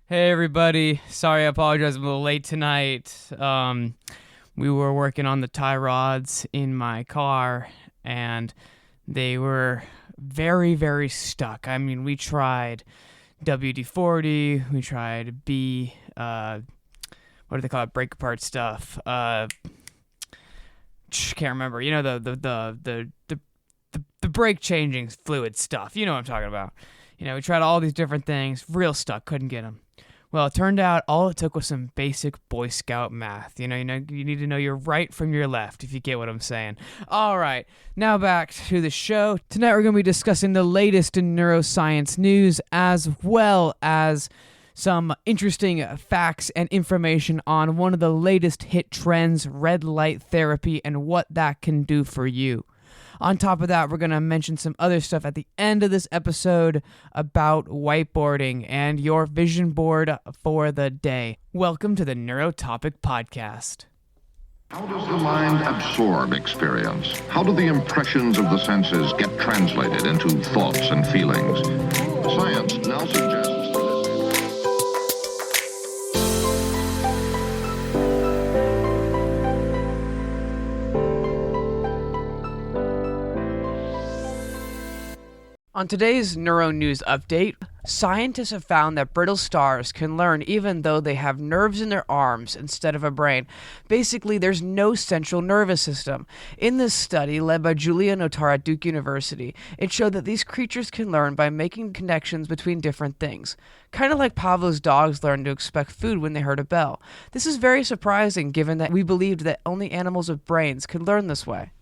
Hey everybody, sorry I apologize, I'm a little late tonight. We were working on the tie rods in my car and they were very, very stuck. I mean, we tried WD-40, we tried what do they call it, break apart stuff. Can't remember. You know, the brake changing fluid stuff. You know what I'm talking about. You know, we tried all these different things, real stuck, couldn't get them. Well, it turned out all it took was some basic Boy Scout math. You need to know your right from your left, if you get what I'm saying. All right, now back to the show. Tonight we're going to be discussing the latest in neuroscience news, as well as some interesting facts and information on one of the latest hit trends, red light therapy, and what that can do for you. On top of that, we're going to mention some other stuff at the end of this episode about whiteboarding and your vision board for the day. Welcome to the Neuro-Topic Podcast. How does the mind absorb experience? How do the impressions of the senses get translated into thoughts and feelings? Science now suggests On today's Neuro News Update, scientists have found that brittle stars can learn even though they have nerves in their arms instead of a brain. Basically, there's no central nervous system. In this study, led by Julia Notar at Duke University, it showed that these creatures can learn by making connections between different things. Kind of like Pavlov's dogs learn to expect food when they heard a bell. This is very surprising given that we believed that only animals with brains could learn this way.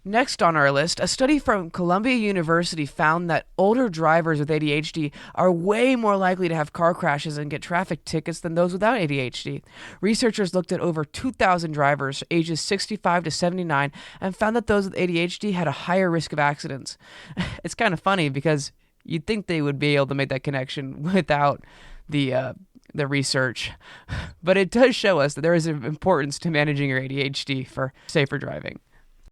Next on our list, a study from Columbia University found that older drivers with ADHD are way more likely to have car crashes and get traffic tickets than those without ADHD. Researchers looked at over 2,000 drivers ages 65 to 79 and found that those with ADHD had a higher risk of accidents. It's kind of funny because you'd think they would be able to make that connection without the research, but it does show us that there is an importance to managing your ADHD for safer driving.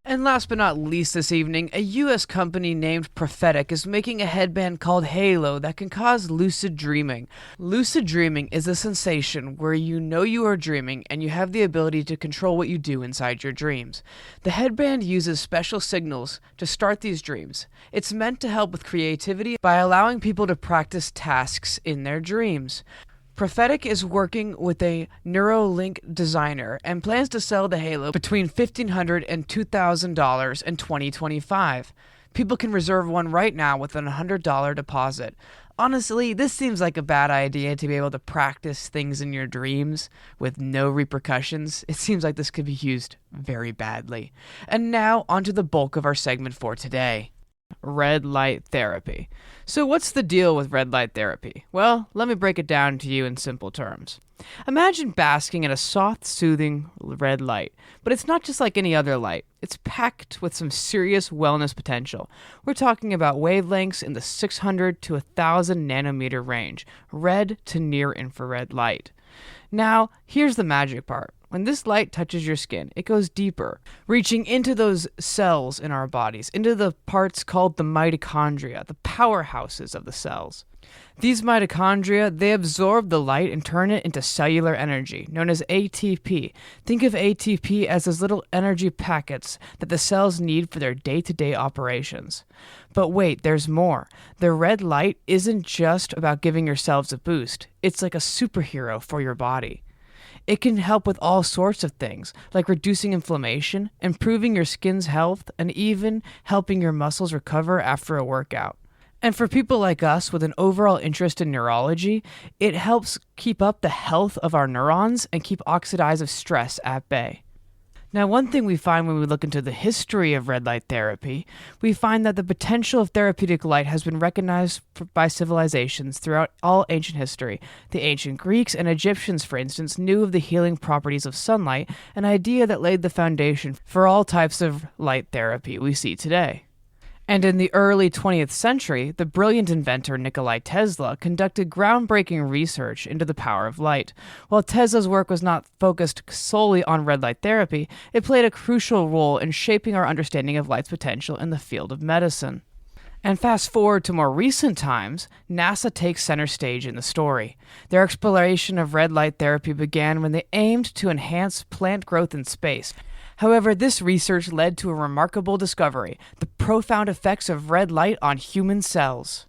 And last but not least this evening, a U.S. company named Prophetic is making a headband called Halo that can cause lucid dreaming. Lucid dreaming is a sensation where you know you are dreaming and you have the ability to control what you do inside your dreams. The headband uses special signals to start these dreams. It's meant to help with creativity by allowing people to practice tasks in their dreams. Prophetic is working with a Neuralink designer and plans to sell the Halo between $1,500 and $2,000 in 2025. People can reserve one right now with a $100 deposit. Honestly, this seems like a bad idea to be able to practice things in your dreams with no repercussions. It seems like this could be used very badly. And now, onto the bulk of our segment for today. Red light therapy. So what's the deal with red light therapy? Well, let me break it down to you in simple terms. Imagine basking in a soft, soothing red light, but it's not just like any other light. It's packed with some serious wellness potential. We're talking about wavelengths in the 600 to 1,000 nanometer range, red to near infrared light. Now, here's the magic part. When this light touches your skin, it goes deeper, reaching into those cells in our bodies, into the parts called the mitochondria, the powerhouses of the cells. These mitochondria, they absorb the light and turn it into cellular energy, known as ATP. Think of ATP as those little energy packets that the cells need for their day-to-day operations. But wait, there's more. The red light isn't just about giving yourselves a boost. It's like a superhero for your body. It can help with all sorts of things, like reducing inflammation, improving your skin's health, and even helping your muscles recover after a workout. And for people like us with an overall interest in neurology, it helps keep up the health of our neurons and keep oxidative stress at bay. Now, one thing we find when we look into the history of red light therapy, we find that the potential of therapeutic light has been recognized by civilizations throughout all ancient history. The ancient Greeks and Egyptians, for instance, knew of the healing properties of sunlight, an idea that laid the foundation for all types of light therapy we see today. And in the early 20th century, the brilliant inventor Nikola Tesla conducted groundbreaking research into the power of light. While Tesla's work was not focused solely on red light therapy, it played a crucial role in shaping our understanding of light's potential in the field of medicine. And fast forward to more recent times, NASA takes center stage in the story. Their exploration of red light therapy began when they aimed to enhance plant growth in space. However, this research led to a remarkable discovery: the profound effects of red light on human cells.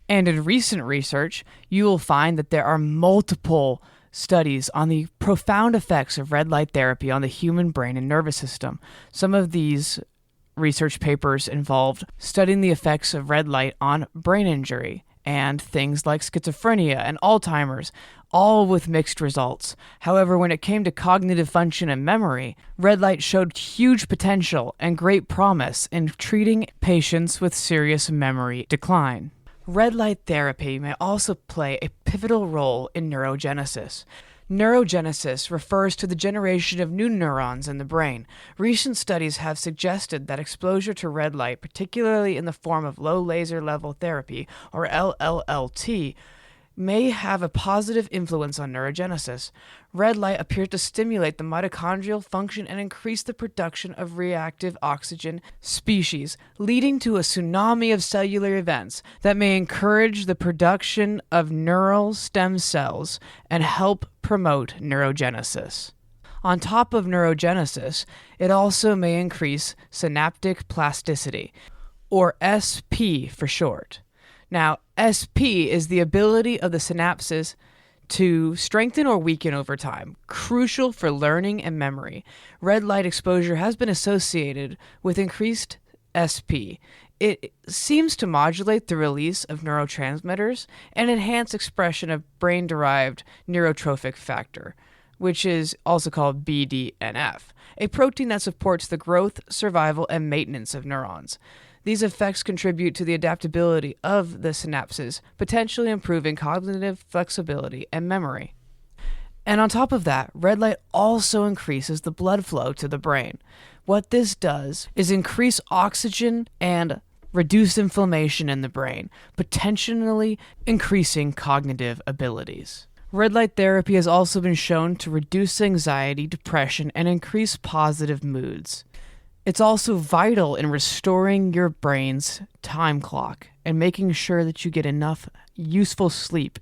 And in recent research, you will find that there are multiple studies on the profound effects of red light therapy on the human brain and nervous system. Some of these research papers involved studying the effects of red light on brain injury and things like schizophrenia and Alzheimer's, all with mixed results. However, when it came to cognitive function and memory, red light showed huge potential and great promise in treating patients with serious memory decline. Red light therapy may also play a pivotal role in neurogenesis. Neurogenesis refers to the generation of new neurons in the brain. Recent studies have suggested that exposure to red light, particularly in the form of low laser level therapy, or LLT, may have a positive influence on neurogenesis. Red light appears to stimulate the mitochondrial function and increase the production of reactive oxygen species, leading to a tsunami of cellular events that may encourage the production of neural stem cells and help promote neurogenesis. On top of neurogenesis, it also may increase synaptic plasticity, or SP for short. Now, SP is the ability of the synapses to strengthen or weaken over time, crucial for learning and memory. Red light exposure has been associated with increased SP. It seems to modulate the release of neurotransmitters and enhance expression of brain-derived neurotrophic factor, which is also called BDNF, a protein that supports the growth, survival, and maintenance of neurons. These effects contribute to the adaptability of the synapses, potentially improving cognitive flexibility and memory. And on top of that, red light also increases the blood flow to the brain. What this does is increase oxygen and reduce inflammation in the brain, potentially increasing cognitive abilities. Red light therapy has also been shown to reduce anxiety, depression, and increase positive moods. It's also vital in restoring your brain's time clock and making sure that you get enough useful sleep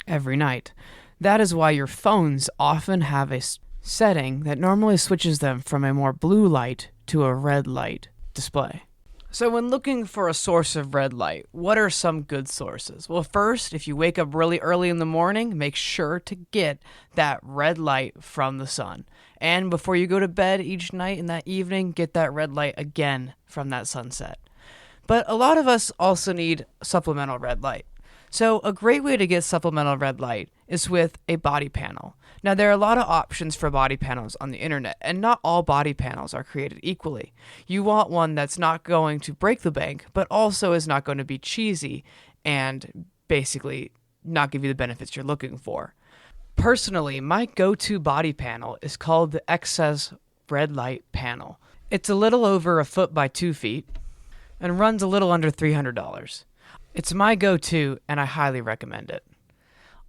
every night. That is why your phones often have a setting that normally switches them from a more blue light to a red light display. So when looking for a source of red light, what are some good sources? Well, first, if you wake up really early in the morning, make sure to get that red light from the sun. And before you go to bed each night in that evening, get that red light again from that sunset. But a lot of us also need supplemental red light. So a great way to get supplemental red light is with a body panel. Now, there are a lot of options for body panels on the internet, and not all body panels are created equally. You want one that's not going to break the bank, but also is not going to be cheesy and basically not give you the benefits you're looking for. Personally, my go-to body panel is called the XS Red Light Panel. It's a little over 1 foot by 2 feet and runs a little under $300. It's my go-to, and I highly recommend it.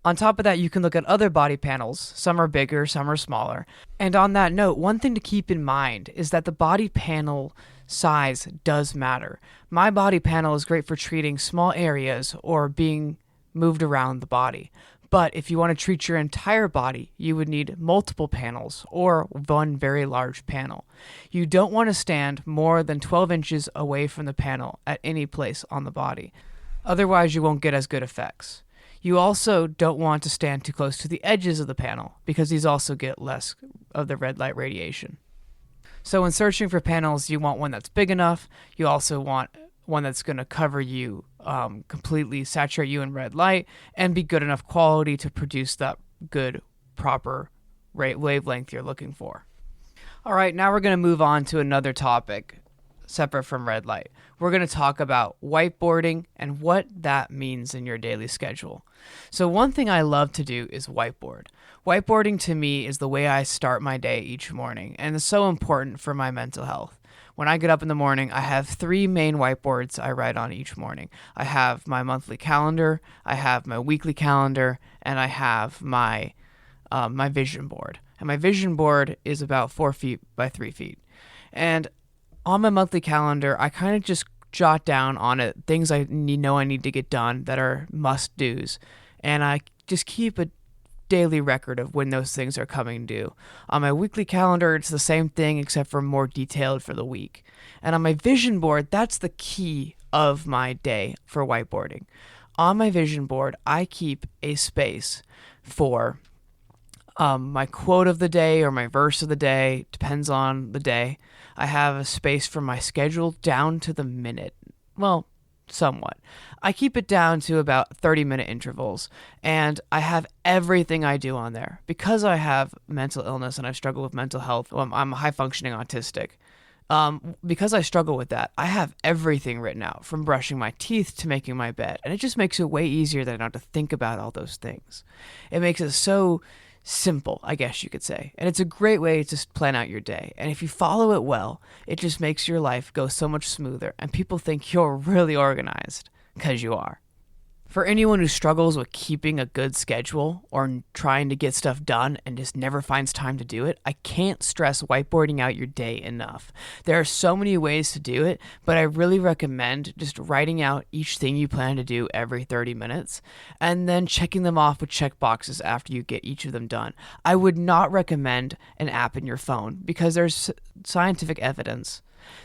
On top of that, you can look at other body panels. Some are bigger, some are smaller. And on that note, one thing to keep in mind is that the body panel size does matter. My body panel is great for treating small areas or being moved around the body. But if you want to treat your entire body, you would need multiple panels or one very large panel. You don't want to stand more than 12 inches away from the panel at any place on the body. Otherwise, you won't get as good effects. You also don't want to stand too close to the edges of the panel because these also get less of the red light radiation. So when searching for panels, you want one that's big enough. You also want one that's going to cover you, completely saturate you in red light, and be good enough quality to produce that good, proper wavelength you're looking for. All right, now we're going to move on to another topic separate from red light. We're going to talk about whiteboarding and what that means in your daily schedule. So one thing I love to do is whiteboard. Whiteboarding to me is the way I start my day each morning, and it's so important for my mental health. When I get up in the morning, I have 3 main whiteboards I write on each morning. I have my monthly calendar, I have my weekly calendar, and I have my vision board. And my vision board is about 4 feet by 3 feet. And on my monthly calendar, I kind of just jot down on it things I need to get done that are must-dos. And I just keep a daily record of when those things are coming due. On my weekly calendar, it's the same thing except for more detailed for the week. And on my vision board, that's the key of my day for whiteboarding. On my vision board, I keep a space for my quote of the day or my verse of the day, depends on the day. I have a space for my schedule down to the minute. Well, somewhat. I keep it down to about 30-minute intervals, and I have everything I do on there. Because I have mental illness and I've struggled with mental health, I'm high-functioning autistic. Because I struggle with that, I have everything written out, from brushing my teeth to making my bed, and it just makes it way easier that I don't have to think about all those things. It makes it so simple, I guess you could say. And it's a great way to just plan out your day. And if you follow it well, it just makes your life go so much smoother. And people think you're really organized, because you are. For anyone who struggles with keeping a good schedule or trying to get stuff done and just never finds time to do it, I can't stress whiteboarding out your day enough. There are so many ways to do it, but I really recommend just writing out each thing you plan to do every 30 minutes and then checking them off with check boxes after you get each of them done. I would not recommend an app in your phone because there's scientific evidence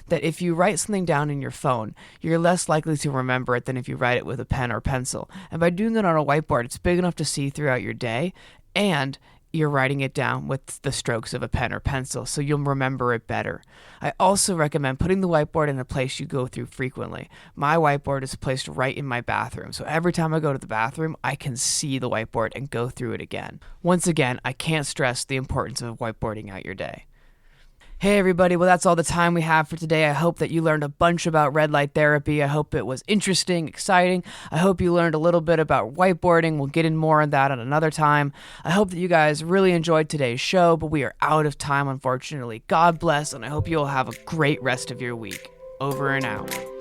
that if you write something down in your phone, you're less likely to remember it than if you write it with a pen or pencil. And by doing it on a whiteboard, it's big enough to see throughout your day, and you're writing it down with the strokes of a pen or pencil, so you'll remember it better. I also recommend putting the whiteboard in a place you go through frequently. My whiteboard is placed right in my bathroom, so every time I go to the bathroom, I can see the whiteboard and go through it again. Once again, I can't stress the importance of whiteboarding out your day. Hey everybody, well that's all the time we have for today. I hope that you learned a bunch about red light therapy. I hope it was interesting, exciting. I hope you learned a little bit about whiteboarding. We'll get in more on that at another time. I hope that you guys really enjoyed today's show, but we are out of time, unfortunately. God bless, and I hope you all have a great rest of your week. Over and out.